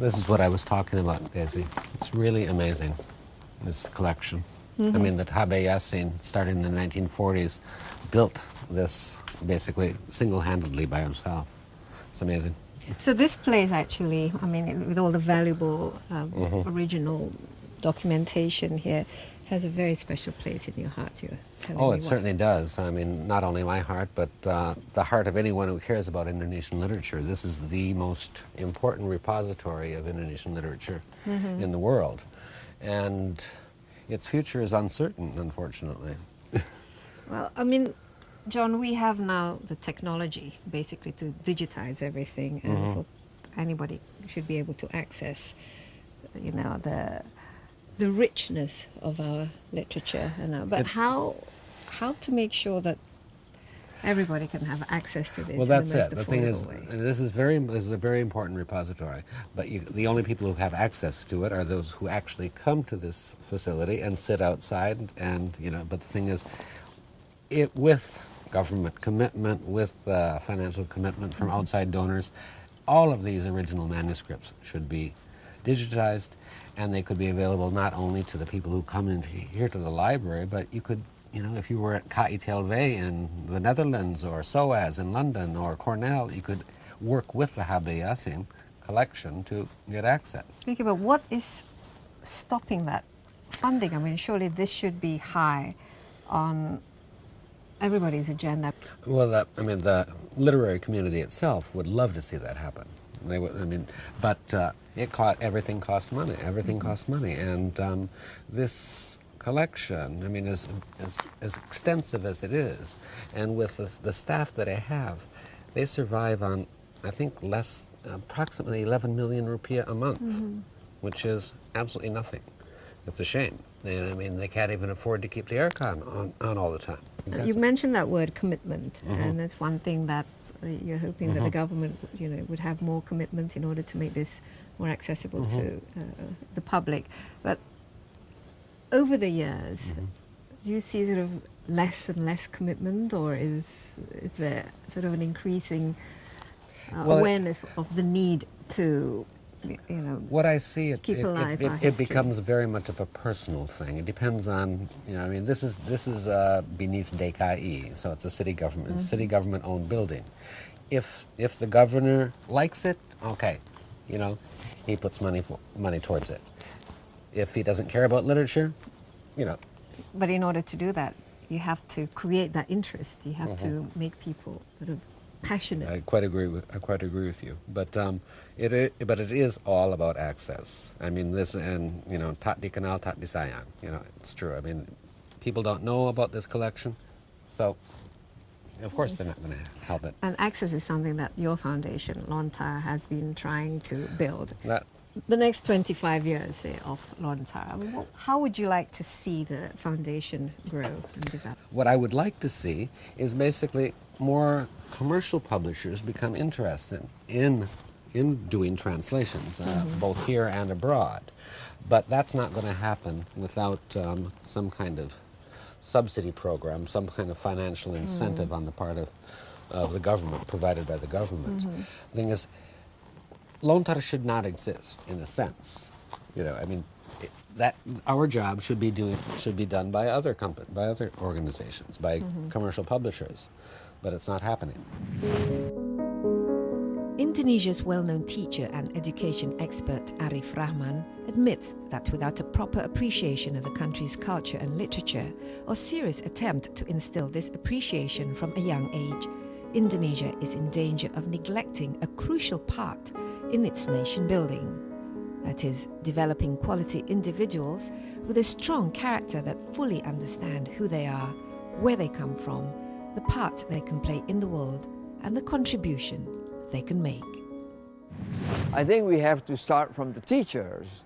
This is what I was talking about, Daisy. It's really amazing, this collection. I mean, the Habe Yassin, starting in the 1940s, built this basically single-handedly by himself. It's amazing. So this place actually, I mean, with all the valuable original documentation here, has a very special place in your heart. You're telling Oh, me it certainly does. I mean, not only my heart, but the heart of anyone who cares about Indonesian literature. This is the most important repository of Indonesian literature in the world. And its future is uncertain, unfortunately. Well, I mean, John, we have now the technology basically to digitize everything, and for anybody should be able to access, you know, the richness of our literature. But how to make sure that everybody can have access to this? Well, that's in it. the most The thing is, affordable way? this is a very important repository. But the only people who have access to it are those who actually come to this facility and sit outside. And but the thing is, with government commitment, with financial commitment from outside donors, all of these original manuscripts should be digitized, and they could be available not only to the people who come in here to the library, but you could, if you were at KITLV in the Netherlands or SOAS in London or Cornell, you could work with the Habe Yassin collection to get access. Okay, but what is stopping that funding? I mean, surely this should be high on everybody's agenda. Well, the literary community itself would love to see that happen. They would, but everything costs money. Everything costs money, and this collection, as extensive as it is, and with the staff that I have, they survive on, I think, approximately 11 million rupiah a month, which is absolutely nothing. It's a shame. They can't even afford to keep the aircon on all the time. Exactly. You mentioned that word commitment, and that's one thing that you're hoping that the government, would have more commitment in order to make this more accessible to the public. But over the years, do you see sort of less and less commitment, or is there sort of an increasing awareness of the need to, what I see, keep alive our it history? becomes very much of a personal thing. It depends on, this is beneath DKI, so it's a city government, city government-owned building. If the governor likes it, okay, he puts money towards it. If he doesn't care about literature, But in order to do that, you have to create that interest. You have to make people sort of passionate. I quite agree with you. But it is all about access. Tak dikenal, tak disayang. It's true. People don't know about this collection, so of course they're not going to help it. And access is something that your foundation, Lontar, has been trying to build. The next 25 years, say, of Lontar, how would you like to see the foundation grow and develop? What I would like to see is basically more commercial publishers become interested in doing translations, both here and abroad. But that's not going to happen without some kind of subsidy program, some kind of financial incentive on the part of the government, provided by the government. The thing is, Lontar should not exist, in a sense. That our job should be done by other companies, by other organizations, by commercial publishers, but it's not happening. Indonesia's well-known teacher and education expert Arif Rahman admits that without a proper appreciation of the country's culture and literature, or serious attempt to instill this appreciation from a young age, Indonesia is in danger of neglecting a crucial part in its nation building. That is, developing quality individuals with a strong character that fully understand who they are, where they come from, the part they can play in the world, and the contribution they can make. I think we have to start from the teachers,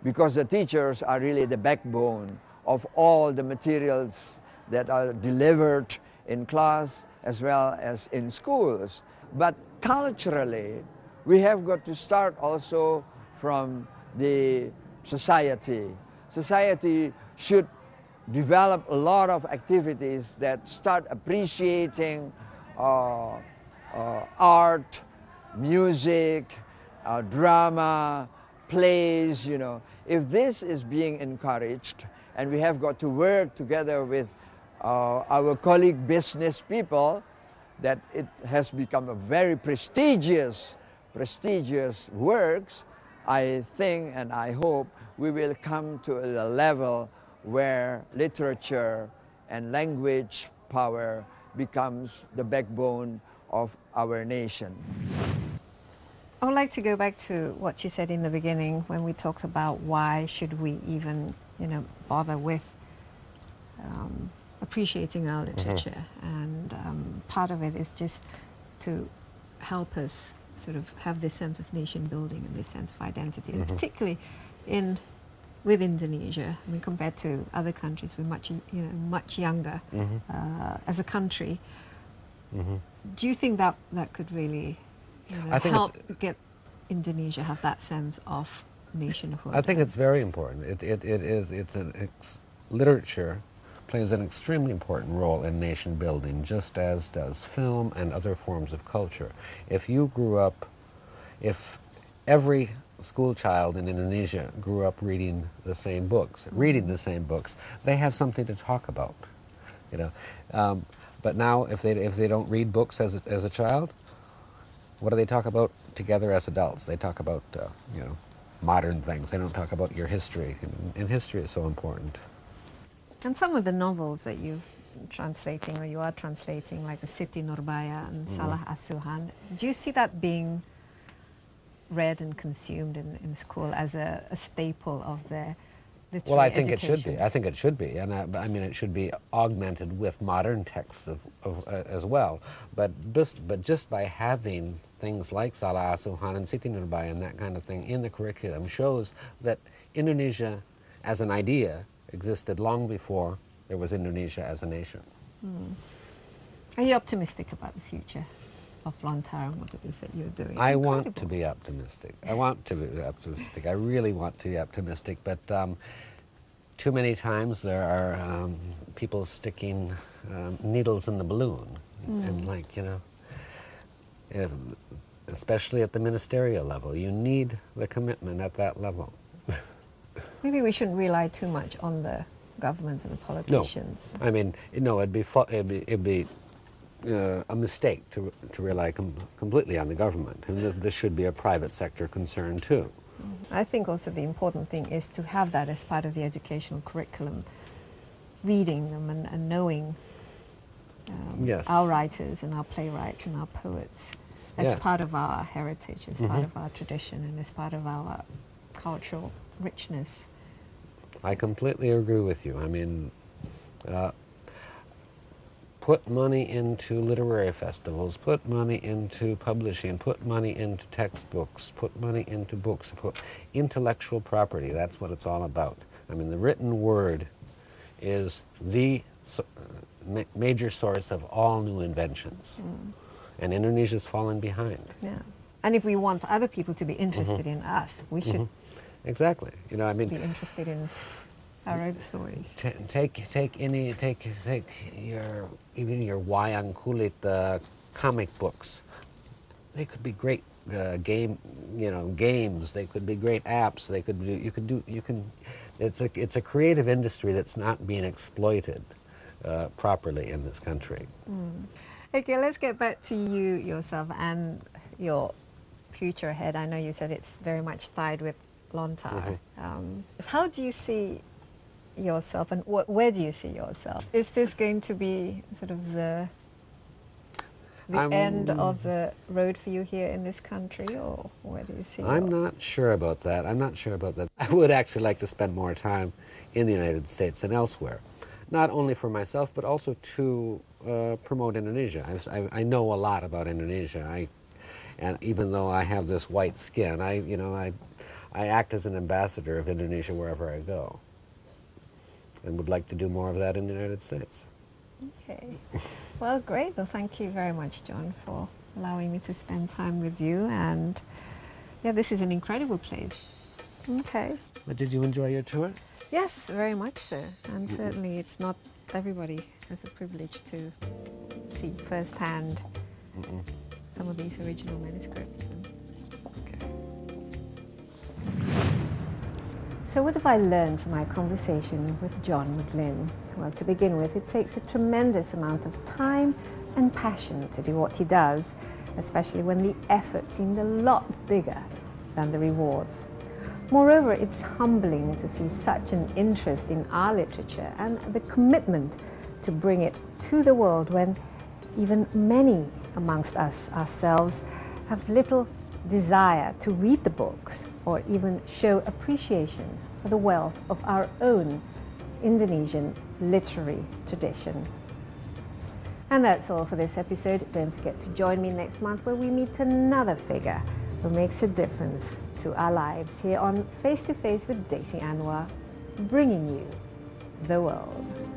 because the teachers are really the backbone of all the materials that are delivered in class as well as in schools. But culturally, we have got to start also from the society. Society should develop a lot of activities that start appreciating art, music, drama, plays, you know. If this is being encouraged, and we have got to work together with our colleague business people, that it has become a very prestigious works, I think and I hope we will come to a level where literature and language power becomes the backbone of our nation. I would like to go back to what you said in the beginning when we talked about why should we even, bother with appreciating our literature. And part of it is just to help us sort of have this sense of nation building and this sense of identity, and particularly with Indonesia. I mean, compared to other countries, we're much younger as a country. Do you think that could really help get Indonesia have that sense of nationhood? I think it's very important. Literature plays an extremely important role in nation building, just as does film and other forms of culture. If every school child in Indonesia grew up reading the same books, they have something to talk about, But now, if they don't read books as a child, what do they talk about together as adults? They talk about modern things. They don't talk about your history, and history is so important. And some of the novels that you are translating, like the Siti Nurbaya and Salah Asuhan, do you see that being read and consumed in school as a staple of their literary Well, I think education? it should be. I think it should be, and I mean it should be augmented with modern texts as well. But just by having things like Salah Asuhan and Siti Nurbaya and that kind of thing in the curriculum shows that Indonesia, as an idea, existed long before there was Indonesia as a nation. Are you optimistic about the future of Lontar and what it is that you're doing? I want to be optimistic. I really want to be optimistic, but too many times there are people sticking needles in the balloon, and especially at the ministerial level, you need the commitment at that level. Maybe we shouldn't rely too much on the government and the politicians. No, I mean, it'd be a mistake to rely completely on the government, and this should be a private sector concern too. I think also the important thing is to have that as part of the educational curriculum, reading them and knowing our writers and our playwrights and our poets as part of our heritage, as part of our tradition, and as part of our cultural richness. I completely agree with you. I mean, put money into literary festivals, put money into publishing, put money into textbooks, put money into books, put intellectual property. That's what it's all about. I mean, the written word is the major source of all new inventions. And Indonesia's fallen behind. Yeah. And if we want other people to be interested in us, we should exactly. I mean, be interested in our own stories. Take even your wayang kulit comic books. They could be great games. They could be great apps. It's a creative industry that's not being exploited properly in this country. Okay, let's get back to you yourself and your future ahead. I know you said it's very much tied with Lontar. How do you see yourself, and where do you see yourself? Is this going to be sort of the end of the road for you here in this country, or where do you see I'm not sure about that. I would actually like to spend more time in the United States and elsewhere, not only for myself, but also to promote Indonesia. I know a lot about Indonesia. And even though I have this white skin, I act as an ambassador of Indonesia wherever I go, and would like to do more of that in the United States. Okay. Well, great. Well, thank you very much, John, for allowing me to spend time with you. And yeah, this is an incredible place. Okay. But did you enjoy your tour? Yes, very much so. And certainly it's not everybody has the privilege to see firsthand some of these original manuscripts. Okay. So what have I learned from my conversation with John McGlynn? Well, to begin with, it takes a tremendous amount of time and passion to do what he does, especially when the effort seemed a lot bigger than the rewards. Moreover, it's humbling to see such an interest in our literature and the commitment to bring it to the world when even many amongst us ourselves have little desire to read the books or even show appreciation for the wealth of our own Indonesian literary tradition. And that's all for this episode. Don't forget to join me next month where we meet another figure who makes a difference to our lives here on Face to Face with Daisy Anwar, bringing you the world.